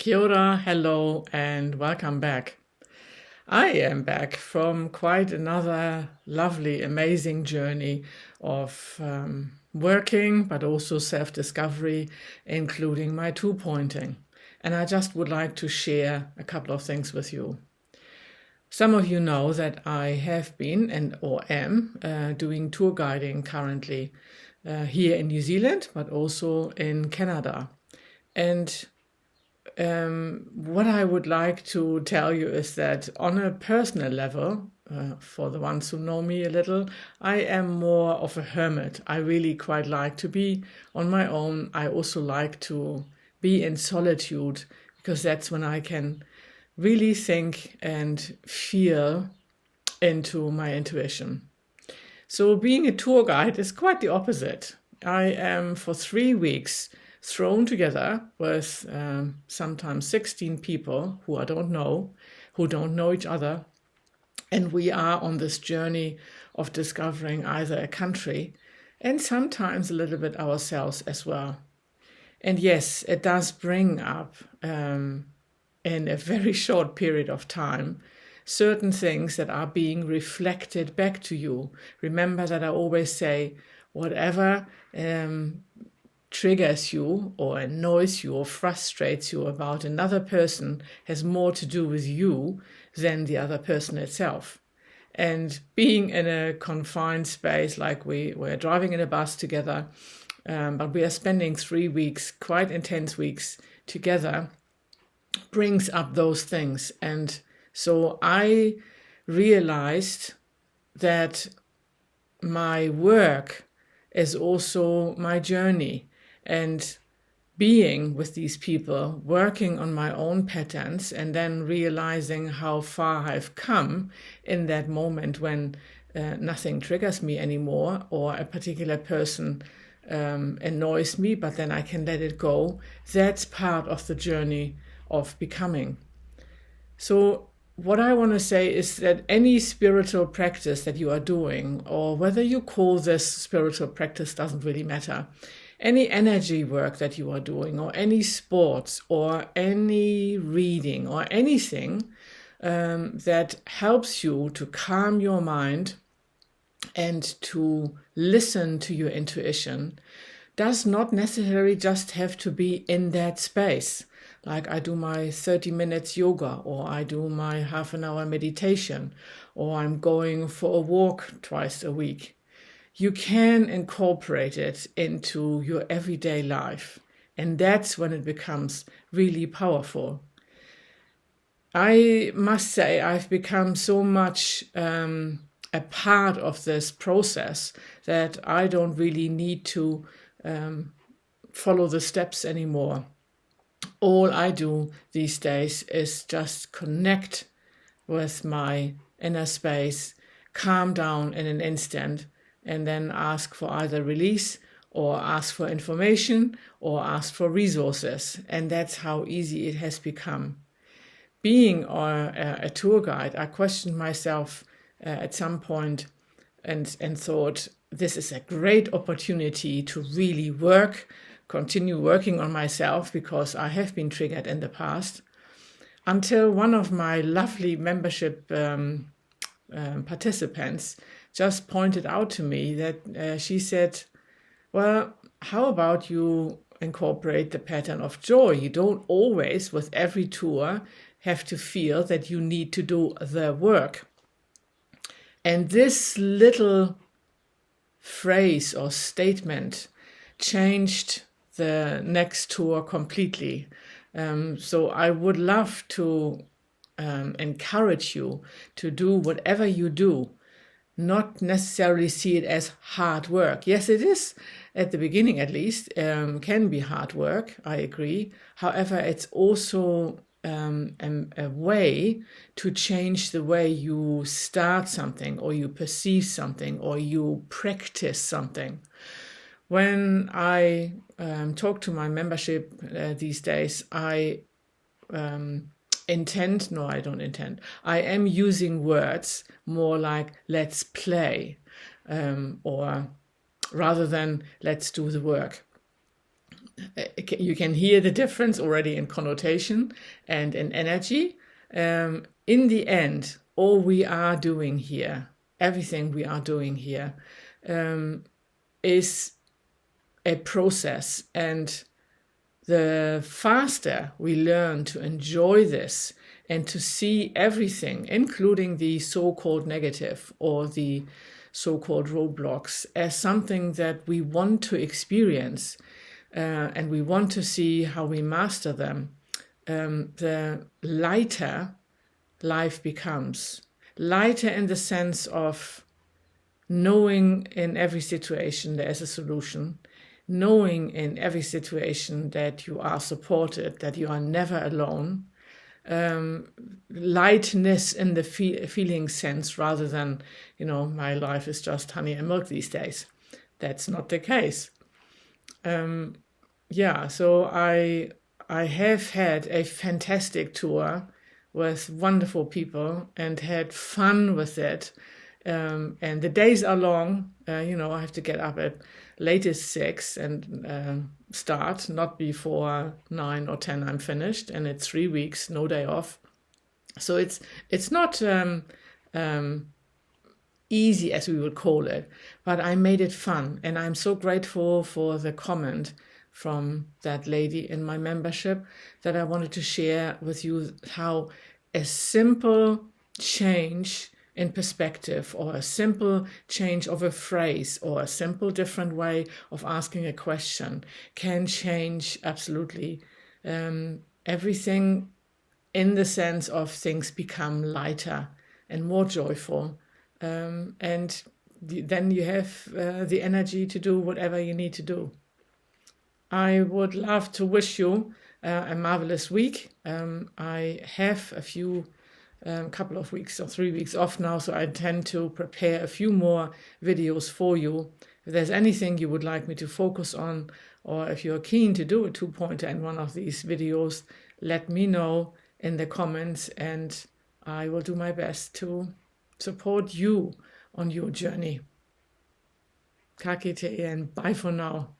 Kia ora, hello, and welcome back. I am back from quite another lovely, amazing journey of working, but also self-discovery, including my two-pointing. And I just would like to share a couple of things with you. Some of you know that I have been or am doing tour guiding currently here in New Zealand, but also in Canada. And what I would like to tell you is that on a personal level, for the ones who know me a little, I am more of a hermit. I really quite like to be on my own. I also like to be in solitude because that's when I can really think and feel into my intuition. So being a tour guide is quite the opposite. I am for 3 weeks thrown together with sometimes 16 people who I don't know, who don't know each other. And we are on this journey of discovering either a country and sometimes a little bit ourselves as well. And yes, it does bring up in a very short period of time certain things that are being reflected back to you. Remember that I always say, whatever triggers you or annoys you or frustrates you about another person has more to do with you than the other person itself. And being in a confined space, like we're driving in a bus together, but we are spending 3 weeks, quite intense weeks together, brings up those things. And so I realized that my work is also my journey. And being with these people, working on my own patterns, and then realizing how far I've come in that moment when nothing triggers me anymore, or a particular person annoys me, but then I can let it go. That's part of the journey of becoming. So what I want to say is that any spiritual practice that you are doing, or whether you call this spiritual practice, doesn't really matter. Any energy work that you are doing, or any sports, or any reading, or anything that helps you to calm your mind and to listen to your intuition, does not necessarily just have to be in that space. Like I do my 30 minutes yoga, or I do my half-an-hour meditation, or I'm going for a walk twice a week. You can incorporate it into your everyday life. And that's when it becomes really powerful. I must say I've become so much a part of this process that I don't really need to follow the steps anymore. All I do these days is just connect with my inner space, calm down in an instant, and then ask for either release or ask for information or ask for resources. And that's how easy it has become. Being a tour guide, I questioned myself at some point and thought, this is a great opportunity to really continue working on myself, because I have been triggered in the past, until one of my lovely membership participants just pointed out to me that she said, well, how about you incorporate the pattern of joy? You don't always, with every tour, have to feel that you need to do the work. And this little phrase or statement changed the next tour completely. So I would love to encourage you to do whatever you do, not necessarily see it as hard work. Yes, it is, at the beginning at least, can be hard work, I agree. However, it's also a way to change the way you start something, or you perceive something, or you practice something. When I talk to my membership these days, I am using words more like let's play, or rather than let's do the work. You can hear the difference already in connotation and in energy. In the end, all we are doing here, everything we are doing here, is a process. And the faster we learn to enjoy this and to see everything, including the so-called negative or the so-called roadblocks, as something that we want to experience, and we want to see how we master them, the lighter life becomes. Lighter in the sense of knowing in every situation there is a solution, knowing in every situation that you are supported, that you are never alone, lightness in the feeling sense, rather than, my life is just honey and milk these days. That's not the case. So I have had a fantastic tour with wonderful people and had fun with it. And the days are long. I have to get up at latest 6 and start, not before 9 or 10 I'm finished, and it's 3 weeks, no day off. So it's not easy, as we would call it, but I made it fun, and I'm so grateful for the comment from that lady in my membership that I wanted to share with you, how a simple change in perspective, or a simple change of a phrase, or a simple different way of asking a question can change absolutely everything, in the sense of things become lighter and more joyful, and then you have the energy to do whatever you need to do. I would love to wish you a marvelous week. I have a couple of weeks or 3 weeks off now, so I intend to prepare a few more videos for you. If there's anything you would like me to focus on, or if you're keen to do a 2-pointer in one of these videos, let me know in the comments, and I will do my best to support you on your journey. 𝐘𝐒 and bye for now.